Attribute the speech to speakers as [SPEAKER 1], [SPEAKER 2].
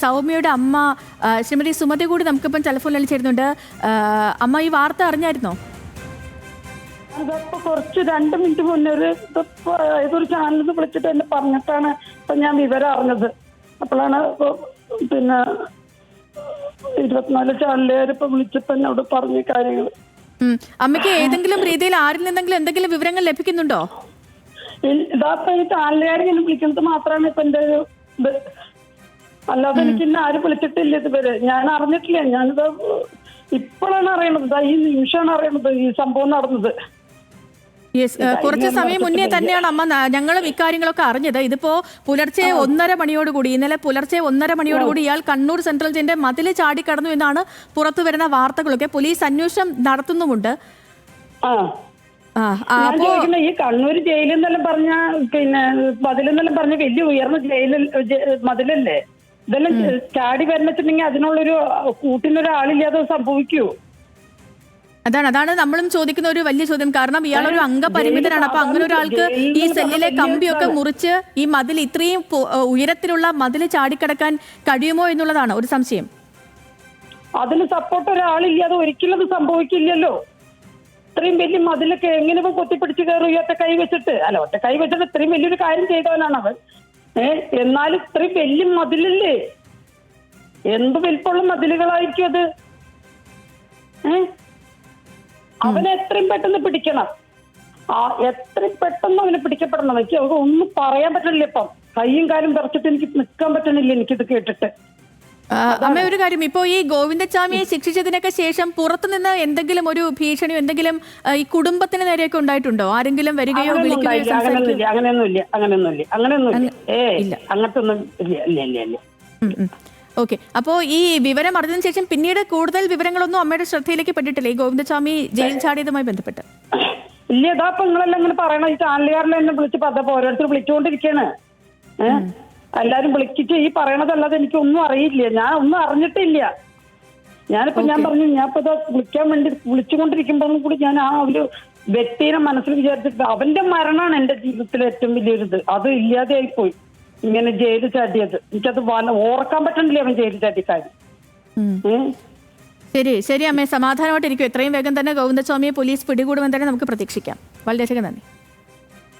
[SPEAKER 1] സൗമ്യയുടെ അമ്മ ശ്രീമതി സുമതി കൂടി നമുക്കിപ്പം ടെലിഫോണിൽ ചേരുന്നുണ്ട്. അമ്മ ഈ വാർത്ത അറിഞ്ഞായിരുന്നോ?
[SPEAKER 2] അതപ്പോ കുറച്ച് 2 മിനിറ്റ് മുന്നേ ഏതൊരു ചാനലിൽ നിന്ന് വിളിച്ചിട്ട് എന്നെ പറഞ്ഞിട്ടാണ് ഇപ്പൊ ഞാൻ വിവരം അറിഞ്ഞത്. അപ്പോഴാണ് പിന്നെ 24 ചാനലുകാരിപ്പോ വിളിച്ചപ്പോ എന്നോട് പറഞ്ഞ കാര്യങ്ങൾ.
[SPEAKER 1] അമ്മയ്ക്ക് ഏതെങ്കിലും രീതിയിൽ ആരിൽ നിന്നെങ്കിലും എന്തെങ്കിലും വിവരങ്ങൾ ലഭിക്കുന്നുണ്ടോ?
[SPEAKER 2] ഇതാപ്പ ഈ ചാനലുകാരെ ഞാൻ വിളിക്കുന്നത് മാത്രമാണ് ഇപ്പൊ എന്റെ ഒരു ഇത്. അല്ലാതെ എനിക്ക് ഇന്ന് ആരും വിളിച്ചിട്ടില്ല ഇതുവരെ. ഞാൻ അറിഞ്ഞിട്ടില്ല. ഞാനിത് ഇപ്പോഴാണ് അറിയണത്. ഈ നിമിഷമാണ് അറിയണത് ഈ സംഭവം നടന്നത്.
[SPEAKER 1] കുറച്ച് സമയം മുന്നേ തന്നെയാണ് അമ്മ ഞങ്ങളും ഇക്കാര്യങ്ങളൊക്കെ അറിഞ്ഞത്. ഇതിപ്പോ പുലർച്ചെ 1:30 മണിയോടുകൂടി, ഇന്നലെ പുലർച്ചെ 1:30 മണിയോടുകൂടി ഇയാൾ കണ്ണൂർ സെൻട്രൽ ജയിലിന്റെ മതില് ചാടിക്കടന്നു എന്നാണ് പുറത്തു വരുന്ന വാർത്തകളൊക്കെ. പോലീസ് അന്വേഷണം നടത്തുന്നുമുണ്ട്.
[SPEAKER 2] ഈ കണ്ണൂർ ജയിലെന്നെല്ലാം പറഞ്ഞ പിന്നെ മതിലെന്നെല്ലാം പറഞ്ഞ വലിയ ഉയർന്ന മതിലല്ലേ? ഇതെല്ലാം ചാടി വരണിട്ടുണ്ടെങ്കിൽ അതിനുള്ളൊരു കൂട്ടിനൊരാളില്ലാതെ സംഭവിക്കൂ?
[SPEAKER 1] അതാണ് നമ്മളും ചോദിക്കുന്ന ഒരു വലിയ ചോദ്യം. കാരണം ഇയാളൊരു അംഗപരിമിതനാണ്. അപ്പൊ അങ്ങനെ ഒരാൾക്ക് ഈ സെല്ലിലെ കമ്പിയൊക്കെ മുറിച്ച് ഈ മതിൽ, ഇത്രയും ഉയരത്തിലുള്ള മതിൽ ചാടിക്കടക്കാൻ കഴിയുമോ എന്നുള്ളതാണ് ഒരു സംശയം.
[SPEAKER 2] അതിന് സപ്പോർട്ട് ഒരാളില്ലാതെ ഒരിക്കലും അത് സംഭവിക്കില്ലല്ലോ. ഇത്രയും വലിയ മതിലൊക്കെ എങ്ങനെ കൊത്തിപ്പിടിച്ച് കയറും? ഒറ്റ കൈ വെച്ചിട്ട് ഇത്രയും വലിയൊരു കാര്യം ചെയ്തവനാണ് അവൻ. എന്നാലും ഇത്രയും വലിയ മതിലല്ലേ? എന്ത് വലിപ്പമുള്ള മതിലുകളായിരിക്കും അത്? അവനെ എത്രയും പെട്ടെന്ന് പിടിക്കണം. എത്രയും പെട്ടെന്ന് അവനെ പിടിക്കപ്പെടണം. എനിക്ക് ഒന്നും പറയാൻ പറ്റണില്ല. ഇപ്പം കൈയും കാലും വിറച്ചിട്ട് എനിക്ക് നിൽക്കാൻ പറ്റണില്ല എനിക്കിത് കേട്ടിട്ട്.
[SPEAKER 1] അമ്മ ഒരു കാര്യം, ഇപ്പോ ഈ ഗോവിന്ദച്ചാമിയെ ശിക്ഷിച്ചതിനൊക്കെ ശേഷം പുറത്തുനിന്ന് എന്തെങ്കിലും ഒരു ഭീഷണിയോ എന്തെങ്കിലും ഈ കുടുംബത്തിന് നേരെയൊക്കെ ഉണ്ടായിട്ടുണ്ടോ? ആരെങ്കിലും വരികയോ വിളിക്കുകയോ? ഓക്കെ. അപ്പോ ഈ വിവരം അറിഞ്ഞതിന് ശേഷം പിന്നീട് കൂടുതൽ വിവരങ്ങളൊന്നും അമ്മയുടെ ശ്രദ്ധയിലേക്ക് പെട്ടിട്ടില്ല ഈ ഗോവിന്ദച്ചാമി ജയിൽ ചാടിയതുമായി ബന്ധപ്പെട്ട്?
[SPEAKER 2] ഇല്ല. ഇതാപ്പൊ നിങ്ങളെല്ലാം ഇങ്ങനെ പറയണ ഈ ചാനലുകാരിൽ എന്നെ വിളിച്ച് അതപ്പോ ഓരോരുത്തർ വിളിച്ചുകൊണ്ടിരിക്കാണ്. എല്ലാരും വിളിച്ചിട്ട് ഈ പറയണതല്ലാതെ എനിക്കൊന്നും അറിയില്ല. ഞാൻ ഒന്നും അറിഞ്ഞിട്ടില്ല. ഞാൻ പറഞ്ഞു ഞാനിപ്പോ ഇതാ വിളിക്കാൻ വേണ്ടി വിളിച്ചുകൊണ്ടിരിക്കുമ്പോഴും കൂടി ഞാൻ ആ ഒരു വ്യക്തിനെ മനസ്സിൽ വിചാരിച്ചിട്ട് അവന്റെ മരണമാണ് എന്റെ ജീവിതത്തിലെ ഏറ്റവും വലിയൊരിത്. അത് ഇല്ലാതെ ആയിപ്പോയി ഇങ്ങനെ ജയിലിൽ ചാടിയത്. എനിക്കത് ഓർക്കാൻ പറ്റണില്ല അവൻ ജയിലിൽ ചാടിക്കാര്യം.
[SPEAKER 1] ശരി അമ്മേ, സമാധാനമായിട്ടിരിക്കും. എത്രയും വേഗം തന്നെ ഗോവിന്ദസ്വാമിയെ പോലീസ് പിടികൂടുമെന്ന് തന്നെ നമുക്ക് പ്രതീക്ഷിക്കാം. വളരെയധികം നന്ദി.